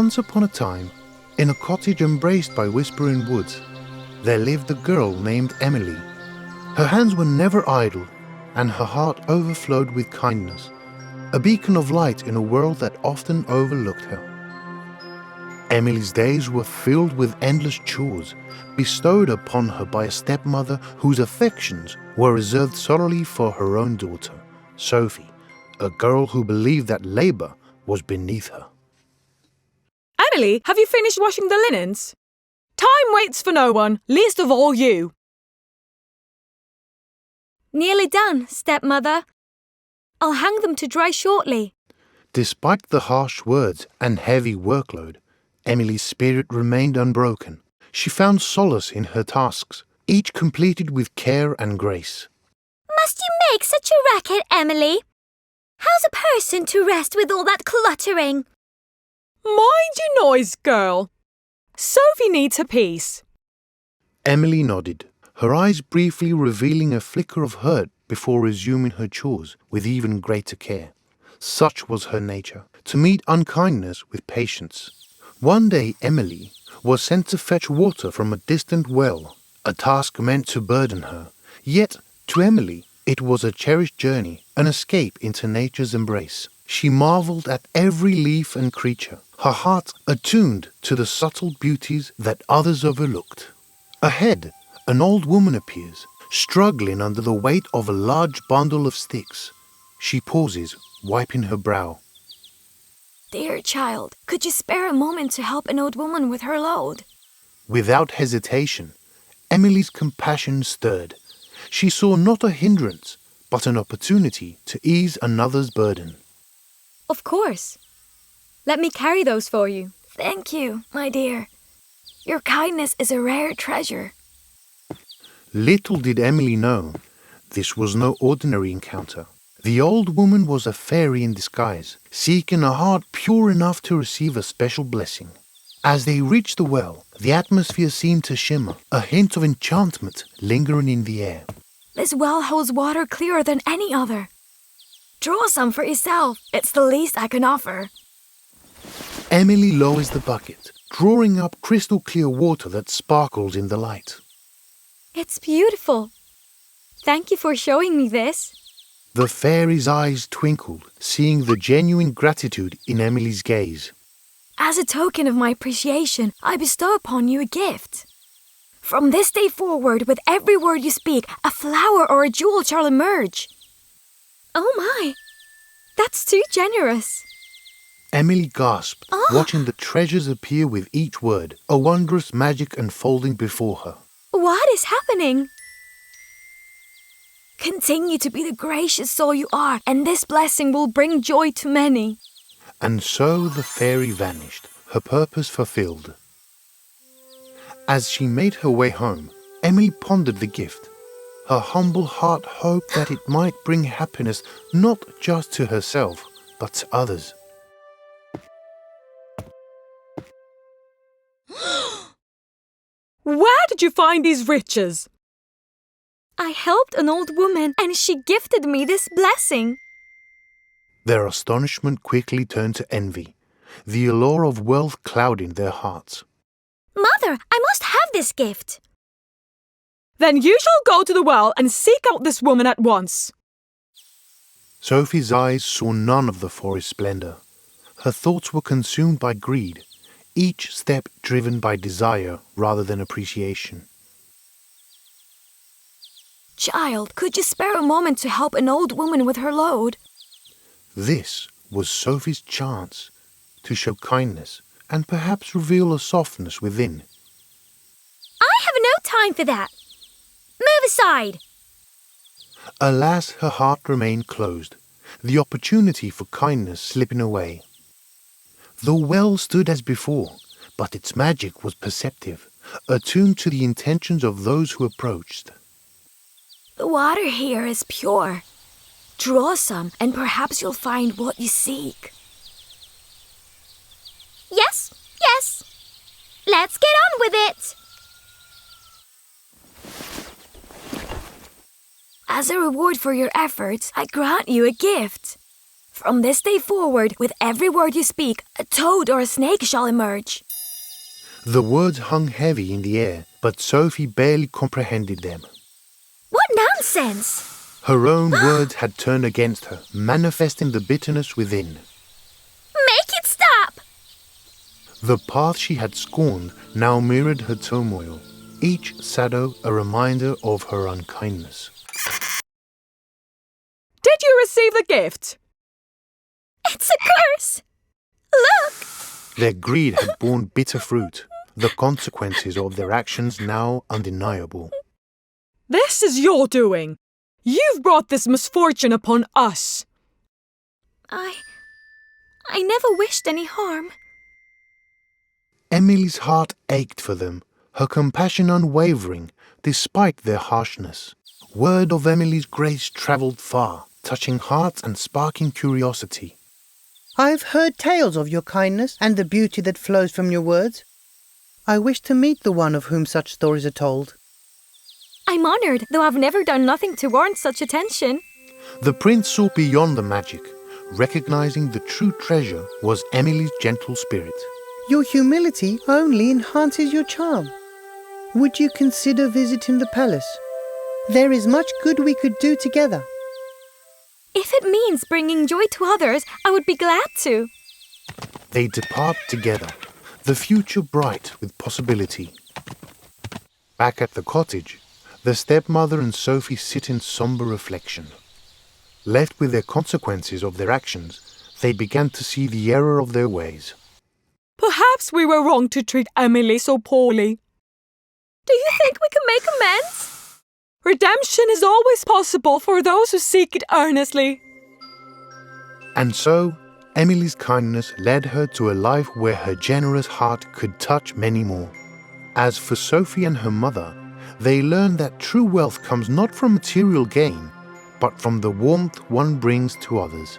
Once upon a time, in a cottage embraced by whispering woods, there lived a girl named Emily. Her hands were never idle, and her heart overflowed with kindness, a beacon of light in a world that often overlooked her. Emily's days were filled with endless chores, bestowed upon her by a stepmother whose affections were reserved solely for her own daughter, Sophie, a girl who believed that labor was beneath her. Emily, have you finished washing the linens? Time waits for no one, least of all you. Nearly done, stepmother. I'll hang them to dry shortly. Despite the harsh words and heavy workload, Emily's spirit remained unbroken. She found solace in her tasks, each completed with care and grace. Must you make such a racket, Emily? How's a person to rest with all that cluttering? Mind your noise, girl. Sophie needs her peace. Emily nodded, her eyes briefly revealing a flicker of hurt before resuming her chores with even greater care. Such was her nature, to meet unkindness with patience. One day Emily was sent to fetch water from a distant well, a task meant to burden her. Yet, to Emily, it was a cherished journey, an escape into nature's embrace. She marveled at every leaf and creature, her heart attuned to the subtle beauties that others overlooked. Ahead, an old woman appears, struggling under the weight of a large bundle of sticks. She pauses, wiping her brow. Dear child, could you spare a moment to help an old woman with her load? Without hesitation, Emily's compassion stirred. She saw not a hindrance, but an opportunity to ease another's burden. Of course. Let me carry those for you. Thank you, my dear. Your kindness is a rare treasure. Little did Emily know, this was no ordinary encounter. The old woman was a fairy in disguise, seeking a heart pure enough to receive a special blessing. As they reached the well, the atmosphere seemed to shimmer, a hint of enchantment lingering in the air. This well holds water clearer than any other. Draw some for yourself. It's the least I can offer. Emily lowers the bucket, drawing up crystal clear water that sparkles in the light. It's beautiful. Thank you for showing me this. The fairy's eyes twinkled, seeing the genuine gratitude in Emily's gaze. As a token of my appreciation, I bestow upon you a gift. From this day forward, with every word you speak, a flower or a jewel shall emerge. Oh my, that's too generous. Emily gasped, watching the treasures appear with each word, a wondrous magic unfolding before her. What is happening? Continue to be the gracious soul you are, and this blessing will bring joy to many. And so the fairy vanished, her purpose fulfilled. As she made her way home, Emily pondered the gift. Her humble heart hoped that it might bring happiness not just to herself, but to others. Where did you find these riches? I helped an old woman, and she gifted me this blessing. Their astonishment quickly turned to envy, the allure of wealth clouding their hearts. Mother, I must have this gift. Then you shall go to the well and seek out this woman at once. Sophie's eyes saw none of the forest splendor. Her thoughts were consumed by greed, each step driven by desire rather than appreciation. Child, could you spare a moment to help an old woman with her load? This was Sophie's chance to show kindness and perhaps reveal a softness within. I have no time for that. Move aside. Alas, her heart remained closed, the opportunity for kindness slipping away. The well stood as before, but its magic was perceptive, attuned to the intentions of those who approached. The water here is pure. Draw some, and perhaps you'll find what you seek. Yes, yes. Let's get on with it. As a reward for your efforts, I grant you a gift. From this day forward, with every word you speak, a toad or a snake shall emerge. The words hung heavy in the air, but Sophie barely comprehended them. What nonsense! Her own words had turned against her, manifesting the bitterness within. Make it stop! The path she had scorned now mirrored her turmoil, each shadow a reminder of her unkindness. Did you receive the gift? It's a curse! Look! Their greed had borne bitter fruit, the consequences of their actions now undeniable. This is your doing. You've brought this misfortune upon us. I never wished any harm. Emily's heart ached for them, her compassion unwavering, despite their harshness. Word of Emily's grace travelled far, touching hearts and sparking curiosity. I've heard tales of your kindness and the beauty that flows from your words. I wish to meet the one of whom such stories are told. I'm honoured, though I've never done nothing to warrant such attention. The prince saw beyond the magic, recognizing the true treasure was Emily's gentle spirit. Your humility only enhances your charm. Would you consider visiting the palace? There is much good we could do together. If it means bringing joy to others, I would be glad to. They depart together, the future bright with possibility. Back at the cottage, the stepmother and Sophie sit in somber reflection. Left with the consequences of their actions, they began to see the error of their ways. Perhaps we were wrong to treat Emily so poorly. Do you think we can make amends? Redemption is always possible for those who seek it earnestly. And so, Emily's kindness led her to a life where her generous heart could touch many more. As for Sophie and her mother, they learned that true wealth comes not from material gain, but from the warmth one brings to others.